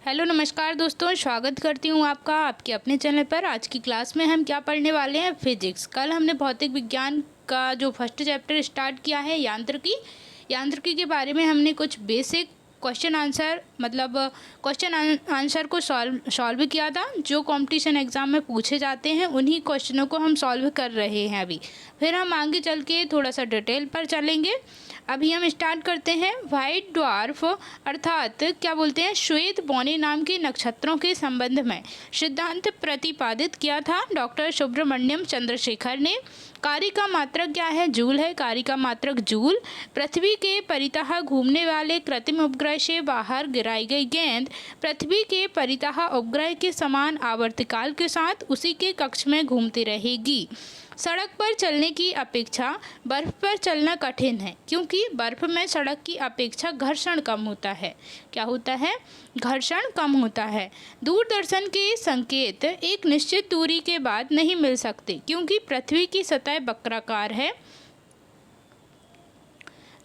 Hello नमस्कार दोस्तों, स्वागत करती हूँ आपका आपके अपने चैनल पर। आज की क्लास में हम क्या पढ़ने वाले हैं? फिजिक्स। कल हमने भौतिक विज्ञान का जो फर्स्ट चैप्टर स्टार्ट किया है यांत्रिकी के बारे में हमने कुछ बेसिक क्वेश्चन आंसर को सॉल्व किया था, जो कंपटीशन एग्ज़ाम में पूछे जाते हैं। उन्हीं क्वेश्चनों को हम सॉल्व कर रहे हैं अभी। फिर हम आगे चल के थोड़ा सा डिटेल पर चलेंगे। अभी हम स्टार्ट करते हैं। वाइट ड्वार्फ अर्थात क्या बोलते हैं, श्वेत बौने नाम के नक्षत्रों के संबंध में सिद्धांत प्रतिपादित किया था डॉक्टर सुब्रमण्यम चंद्रशेखर ने। कार्य का मात्रक क्या है? जूल है। कार्य का मात्रक जूल। पृथ्वी के परितः घूमने वाले कृत्रिम उपग्रह से बाहर गिराई गई गेंद पृथ्वी के परितः उपग्रह के समान आवर्तकाल के साथ उसी के कक्ष में घूमती रहेगी। सड़क पर चलने की अपेक्षा बर्फ पर चलना कठिन है, क्योंकि बर्फ में सड़क की अपेक्षा घर्षण कम होता है। क्या होता है? घर्षण कम होता है। दूरदर्शन के संकेत एक निश्चित दूरी के बाद नहीं मिल सकते, क्योंकि पृथ्वी की सतह वक्राकार है।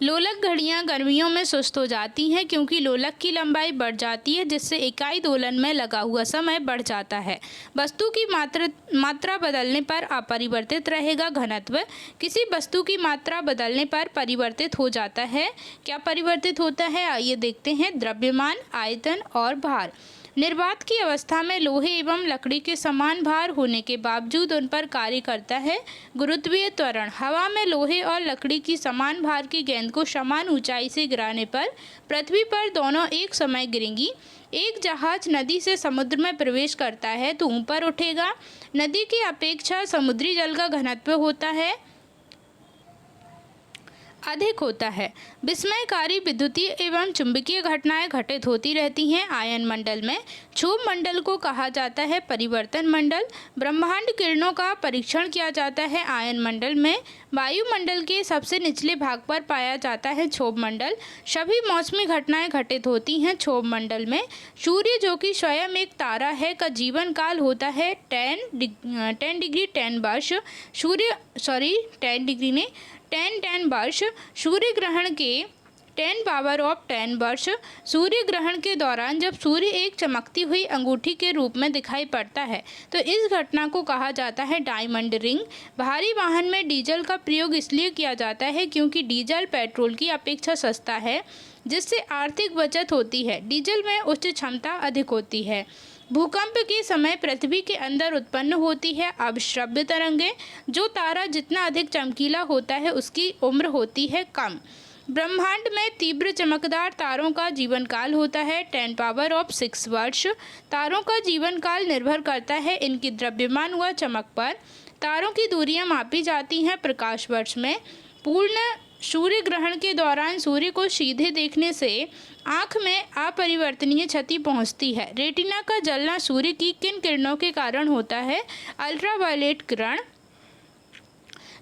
लोलक घड़ियां गर्मियों में सुस्त हो जाती हैं, क्योंकि लोलक की लंबाई बढ़ जाती है, जिससे इकाई दोलन में लगा हुआ समय बढ़ जाता है। वस्तु की मात्रा बदलने पर अपरिवर्तित रहेगा घनत्व। किसी वस्तु की मात्रा बदलने पर परिवर्तित हो जाता है। क्या परिवर्तित होता है? आइए देखते हैं। द्रव्यमान, आयतन और भार। निर्वात की अवस्था में लोहे एवं लकड़ी के समान भार होने के बावजूद उन पर कार्य करता है गुरुत्वीय त्वरण। हवा में लोहे और लकड़ी की समान भार की गेंद को समान ऊंचाई से गिराने पर पृथ्वी पर दोनों एक समय गिरेंगी। एक जहाज नदी से समुद्र में प्रवेश करता है तो ऊपर उठेगा। नदी की अपेक्षा समुद्री जल का घनत्व अधिक होता है। विस्मयकारी विद्युतीय एवं चुंबकीय घटनाएं घटित होती रहती हैं आयन मंडल में। क्षोभ मंडल को कहा जाता है परिवर्तन मंडल। ब्रह्मांड किरणों का परीक्षण किया जाता है आयन मंडल में। वायुमंडल के सबसे निचले भाग पर पाया जाता है क्षोभ मंडल। सभी मौसमी घटनाएं घटित होती हैं क्षोभ मंडल में। सूर्य, जो कि स्वयं एक तारा है, का जीवन काल होता है 10 डिग्री 10 वर्ष। 10 वर्ष। सूर्य ग्रहण के 10 पावर ऑफ 10 वर्ष। सूर्य ग्रहण के दौरान जब सूर्य एक चमकती हुई अंगूठी के रूप में दिखाई पड़ता है तो इस घटना को कहा जाता है डायमंड रिंग। भारी वाहन में डीजल का प्रयोग इसलिए किया जाता है क्योंकि डीजल पेट्रोल की अपेक्षा सस्ता है, जिससे आर्थिक बचत होती है। डीजल में उच्च क्षमता अधिक होती है। भूकंप के समय पृथ्वी के अंदर उत्पन्न होती है अवश्रव्य तरंगें। जो तारा जितना अधिक चमकीला होता है उसकी उम्र होती है कम। ब्रह्मांड में तीव्र चमकदार तारों का जीवन काल होता है 10 पावर ऑफ 6 वर्ष। तारों का जीवन काल निर्भर करता है इनकी द्रव्यमान व चमक पर। तारों की दूरियां मापी जाती हैं प्रकाश वर्ष में। पूर्ण सूर्य ग्रहण के दौरान सूर्य को सीधे देखने से आँख में अपरिवर्तनीय क्षति पहुंचती है। रेटिना का जलना सूर्य की किन किरणों के कारण होता है? अल्ट्रावायलेट किरण।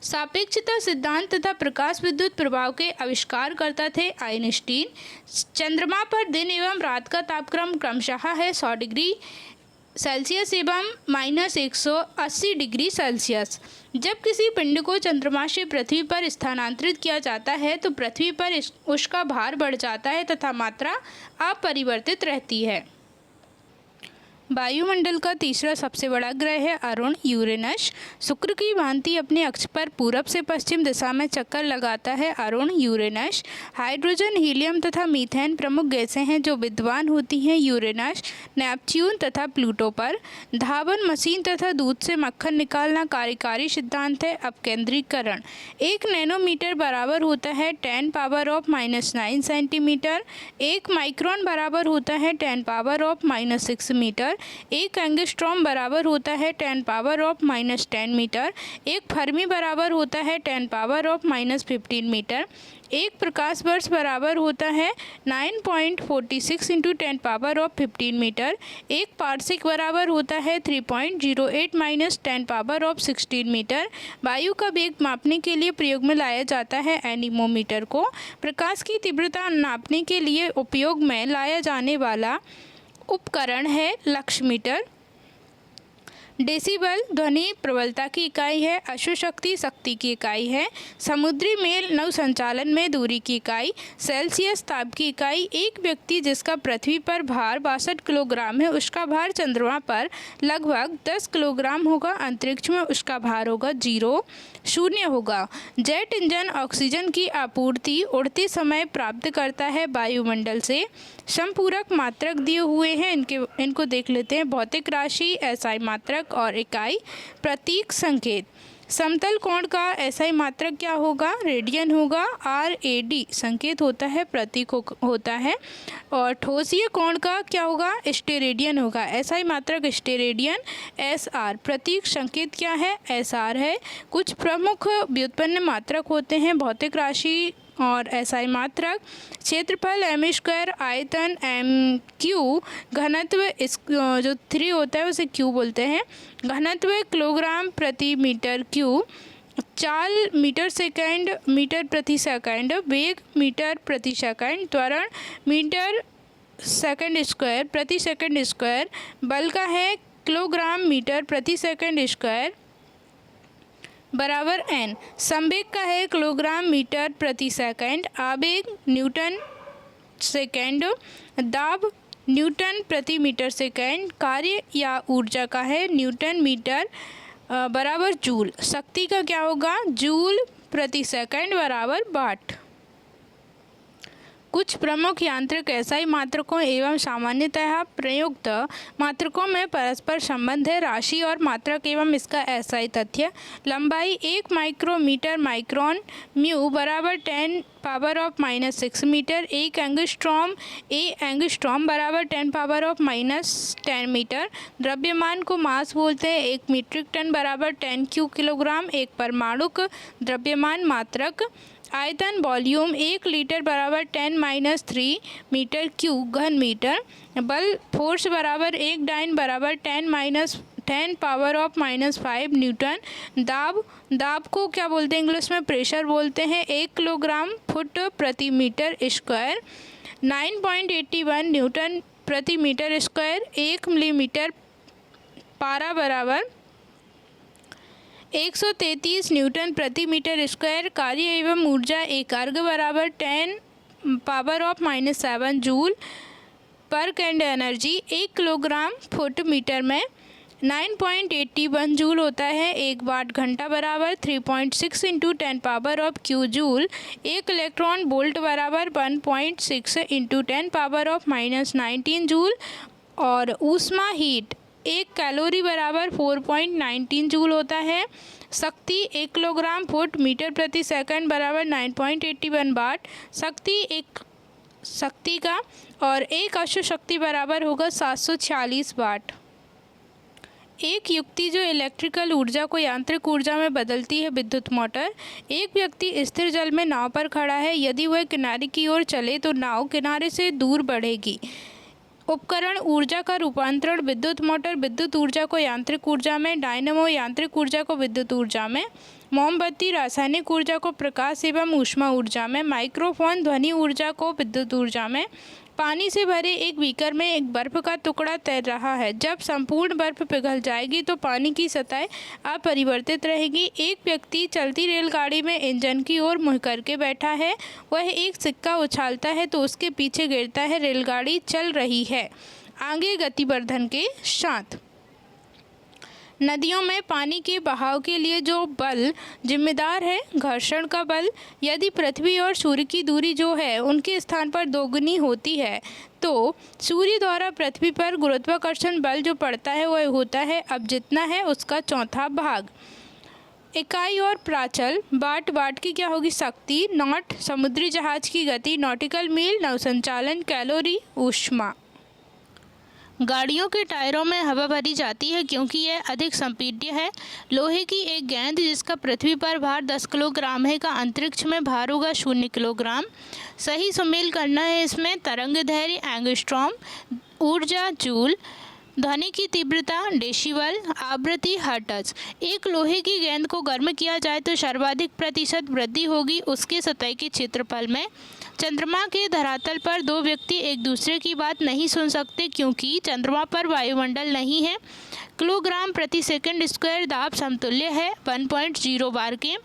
सापेक्षता सिद्धांत तथा प्रकाश विद्युत प्रभाव के आविष्कार करता थे आइंस्टीन। चंद्रमा पर दिन एवं रात का तापक्रम क्रमशः है 100 डिग्री सेल्सियस एवं -180 डिग्री सेल्सियस। जब किसी पिंड को चंद्रमा से पृथ्वी पर स्थानांतरित किया जाता है तो पृथ्वी पर उसका भार बढ़ जाता है तथा मात्रा अपरिवर्तित रहती है। वायुमंडल का तीसरा सबसे बड़ा ग्रह है अरुण, यूरेनस। शुक्र की भांति अपने अक्ष पर पूरब से पश्चिम दिशा में चक्कर लगाता है अरुण, यूरेनस। हाइड्रोजन, हीलियम तथा मीथेन प्रमुख गैसें हैं जो विद्यमान होती हैं यूरेनस, नेपच्यून तथा प्लूटो पर। धावन मशीन तथा दूध से मक्खन निकालना कार्यकारी सिद्धांत है अपकेंद्रीकरण। 1 नैनोमीटर बराबर होता है 10 पावर ऑफ -9 सेंटीमीटर। 1 माइक्रोन बराबर होता है 10 पावर ऑफ -6 मीटर। 1 एंगस्ट्रॉम बराबर होता है 10 पावर ऑफ -10 मीटर। 1 फर्मी बराबर होता है 10 पावर ऑफ -15 मीटर। 1 प्रकाश वर्ष बराबर होता है 9.46 × 10 पावर ऑफ 15 मीटर। 1 पारसिक बराबर होता है 3.08 - 10 पावर ऑफ 16 मीटर। वायु का वेग मापने के लिए प्रयोग में लाया जाता है एनीमोमीटर को। प्रकाश की तीव्रता नापने के लिए उपयोग में लाया जाने वाला उपकरण है लक्समीटर। डेसिबल ध्वनि प्रबलता की इकाई है। अश्वशक्ति शक्ति की इकाई है। समुद्री मेल नौ संचालन में दूरी की इकाई। सेल्सियस ताप की इकाई। एक व्यक्ति जिसका पृथ्वी पर भार 62 किलोग्राम है, उसका भार चंद्रमा पर लगभग 10 किलोग्राम होगा। अंतरिक्ष में उसका भार होगा 0 होगा। जेट इंजन ऑक्सीजन की आपूर्ति उड़ते समय प्राप्त करता है वायुमंडल से। संपूरक मात्रक दिए हुए हैं, इनको देख लेते हैं। भौतिक राशि, एसआई मात्रक और इकाई। प्रतीक संकेत। समतल कोण का एसआई मात्रक क्या होगा? रेडियन होगा। RAD संकेत होता है, प्रतीक होता है। और ठोसीय कोण का क्या होगा? स्टेरेडियन होगा। एसआई मात्रक स्टेरेडियन। SR प्रतीक संकेत क्या है? SR है। कुछ प्रमुख व्युत्पन्न मात्रक होते हैं भौतिक राशि और एसआई मात्रक। क्षेत्रफल m², आयतन m3, घनत्व जो 3 होता है उसे Q बोलते हैं। घनत्व किलोग्राम प्रति मीटर क्यूब। चाल मीटर सेकंड मीटर प्रति सेकंड। वेग मीटर प्रति सेकंड। त्वरण मीटर सेकंड स्क्वायर प्रति सेकंड स्क्वायर। बल का है किलोग्राम मीटर प्रति सेकंड स्क्वायर बराबर n। संवेग का है किलोग्राम मीटर प्रति सेकंड। आवेग न्यूटन सेकंड। दाब न्यूटन प्रति मीटर सेकंड। कार्य या ऊर्जा का है न्यूटन मीटर बराबर जूल। शक्ति का क्या होगा? जूल प्रति सेकंड बराबर वाट। कुछ प्रमुख यांत्रिक एसआई मात्रकों एवं सामान्यतः प्रयुक्त मात्रकों में परस्पर संबंध है। राशि और मात्रक एवं इसका एसआई तथ्य। लंबाई 1 माइक्रोमीटर माइक्रोन। म्यू बराबर 10⁻⁻6 मीटर। 1 एंगस्ट्रॉम बराबर 10⁻⁻10 मीटर। द्रव्यमान को मास बोलते हैं। 1 मीट्रिक टन बराबर 10 किलोग्राम। एक परमाणुक द्रव्यमान मात्रक। आयतन वॉल्यूम 1 लीटर बराबर 10⁻³ मीटर क्यूब घन मीटर। बल फोर्स बराबर 1 डाइन बराबर 10⁻⁻5 न्यूटन। दाब को क्या बोलते हैं? इंग्लिश में प्रेशर बोलते हैं। 1 किलोग्राम फुट प्रति मीटर स्क्वायर। 9.81 न्यूटन प्रति मीटर स्क्वायर। 1 मिलीमीटर पारा बराबर 133 न्यूटन प्रति मीटर स्क्वायर। कार्य एवं ऊर्जा एक अर्ग बराबर 10⁻⁻7 जूल पर कैंड एनर्जी 1 किलोग्राम फुट मीटर में 9.81 जूल होता है। 1 वाट घंटा बराबर 3.6 × 10⁻³ जूल। 1 इलेक्ट्रॉन वोल्ट बराबर 1.6 × 10⁻⁻19 जूल। और ऊष्मा हीट 1 कैलोरी बराबर 4.19 जूल होता है। शक्ति 1 किलोग्राम फुट मीटर प्रति सेकंड बराबर 9.81 वाट शक्ति का। और 1 अश्व शक्ति बराबर होगा 746 वाट। एक युक्ति जो इलेक्ट्रिकल ऊर्जा को यांत्रिक ऊर्जा में बदलती है, विद्युत मोटर। एक व्यक्ति स्थिर जल में नाव पर खड़ा है। यदि वह किनारे की ओर चले तो नाव किनारे से दूर बढ़ेगी। उपकरण ऊर्जा का रूपांतरण। विद्युत मोटर विद्युत ऊर्जा को यांत्रिक ऊर्जा में। डायनेमो यांत्रिक ऊर्जा को विद्युत ऊर्जा में। मोमबत्ती रासायनिक ऊर्जा को प्रकाश एवं ऊष्मा ऊर्जा में। माइक्रोफोन ध्वनि ऊर्जा को विद्युत ऊर्जा में। पानी से भरे एक बीकर में एक बर्फ का टुकड़ा तैर रहा है। जब संपूर्ण बर्फ पिघल जाएगी तो पानी की सतह अपरिवर्तित रहेगी। एक व्यक्ति चलती रेलगाड़ी में इंजन की ओर मुँह करके बैठा है। वह एक सिक्का उछालता है तो उसके पीछे गिरता है। रेलगाड़ी चल रही है आगे गतिवर्धन के साथ। नदियों में पानी के बहाव के लिए जो बल जिम्मेदार है, घर्षण का बल। यदि पृथ्वी और सूर्य की दूरी जो है उनके स्थान पर दोगुनी होती है तो सूर्य द्वारा पृथ्वी पर गुरुत्वाकर्षण बल जो पड़ता है वह होता है अब जितना है उसका चौथा भाग। इकाई और प्राचल। वाट की क्या होगी? शक्ति। नॉट समुद्री जहाज की गति। नॉटिकल मील नौसंचालन। कैलोरी ऊष्मा। गाड़ियों के टायरों में हवा भरी जाती है क्योंकि यह अधिक संपीड्य है। लोहे की एक गेंद जिसका पृथ्वी पर भार 10 किलोग्राम है का अंतरिक्ष में भार होगा 0 किलोग्राम। सही सुमेल करना है इसमें। तरंग दैर्घ्य एंगस्ट्रॉम। ऊर्जा जूल। ध्वनि की तीव्रता डेसिबल। आवृत्ति हर्ट्ज। एक लोहे की गेंद को गर्म किया जाए तो सर्वाधिक प्रतिशत वृद्धि होगी उसके सतह के क्षेत्रफल में। चंद्रमा के धरातल पर दो व्यक्ति एक दूसरे की बात नहीं सुन सकते क्योंकि चंद्रमा पर वायुमंडल नहीं है। किलोग्राम प्रति सेकंड स्क्वायर दाब समतुल्य है 1.0 बार के।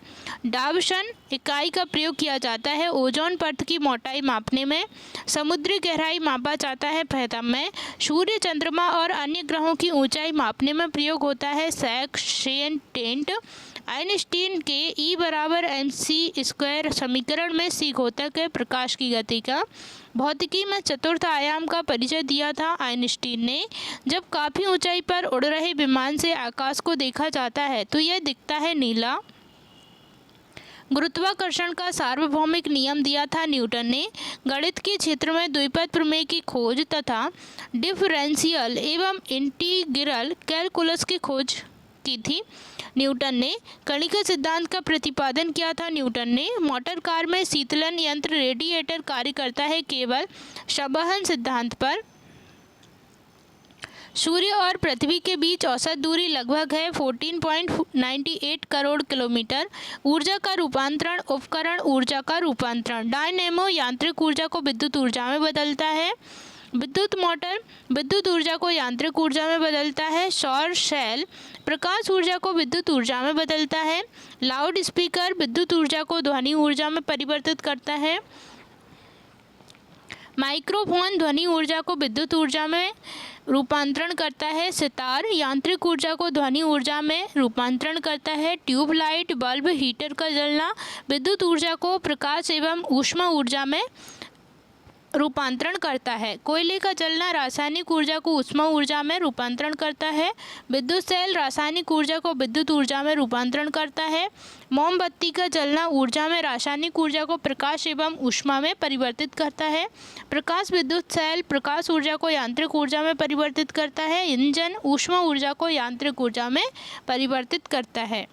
डावशन इकाई का प्रयोग किया जाता है ओजोन परत की मोटाई मापने में। समुद्री गहराई मापा जाता है फैथम में। सूर्य, चंद्रमा और अन्य ग्रहों की ऊंचाई मापने में प्रयोग होता है सेकशेंटेंट। आइंस्टीन के E बराबर mc² समीकरण में c घोतक है प्रकाश की गति का। भौतिकी में चतुर्थ आयाम का परिचय दिया था आइंस्टीन ने। जब काफ़ी ऊंचाई पर उड़ रहे विमान से आकाश को देखा जाता है तो यह दिखता है नीला। गुरुत्वाकर्षण का सार्वभौमिक नियम दिया था न्यूटन ने। गणित के क्षेत्र में द्विपद प्रमेय की खोज तथा डिफरेंशियल एवं इंटीग्रल कैलकुलस की खोज की थी न्यूटन ने। कणिका सिद्धांत का प्रतिपादन किया था न्यूटन ने। मोटर कार में शीतलन यंत्र रेडिएटर कार्य करता है केवल संवहन सिद्धांत पर। सूर्य और पृथ्वी के बीच औसत दूरी लगभग है 14.98 करोड़ किलोमीटर। ऊर्जा का रूपांतरण उपकरण ऊर्जा का रूपांतरण। डायनेमो यांत्रिक ऊर्जा को विद्युत ऊर्जा में बदलता है। विद्युत मोटर विद्युत ऊर्जा को यांत्रिक ऊर्जा में बदलता है। सौर सेल प्रकाश ऊर्जा को विद्युत ऊर्जा में बदलता है। लाउड स्पीकर विद्युत ऊर्जा को ध्वनि ऊर्जा में परिवर्तित करता है। माइक्रोफोन ध्वनि ऊर्जा को विद्युत ऊर्जा में रूपांतरण करता है। सितार यांत्रिक ऊर्जा को ध्वनि ऊर्जा में रूपांतरण करता है। ट्यूबलाइट बल्ब हीटर का जलना विद्युत ऊर्जा को प्रकाश एवं ऊष्मा ऊर्जा में रूपांतरण करता है। कोयले का जलना रासायनिक ऊर्जा को ऊष्मा ऊर्जा में रूपांतरण करता है। विद्युत सेल रासायनिक ऊर्जा को विद्युत ऊर्जा में रूपांतरण करता है। मोमबत्ती का जलना ऊर्जा में रासायनिक ऊर्जा को प्रकाश एवं ऊष्मा में परिवर्तित करता है। प्रकाश विद्युत सेल प्रकाश ऊर्जा को यांत्रिक ऊर्जा में परिवर्तित करता है। इंजन ऊष्मा ऊर्जा को यांत्रिक ऊर्जा में परिवर्तित करता है।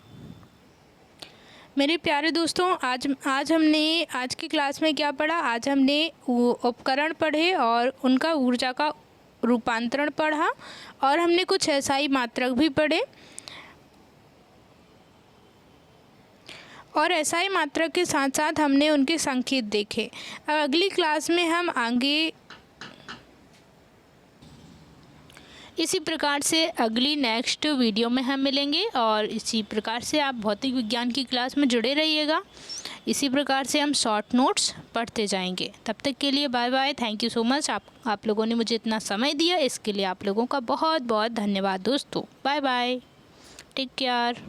मेरे प्यारे दोस्तों, आज हमने आज की क्लास में क्या पढ़ा? आज हमने उपकरण पढ़े और उनका ऊर्जा का रूपांतरण पढ़ा और हमने कुछ एसआई मात्रक भी पढ़े और एसआई मात्रक के साथ साथ हमने उनके संकेत देखे। अब अगली क्लास में हम आगे इसी प्रकार से अगली नेक्स्ट वीडियो में हम मिलेंगे और इसी प्रकार से आप भौतिक विज्ञान की क्लास में जुड़े रहिएगा। इसी प्रकार से हम शॉर्ट नोट्स पढ़ते जाएंगे। तब तक के लिए bye bye. Thank you so much. आप लोगों ने मुझे इतना समय दिया, इसके लिए आप लोगों का बहुत बहुत धन्यवाद दोस्तों। Bye bye, take care.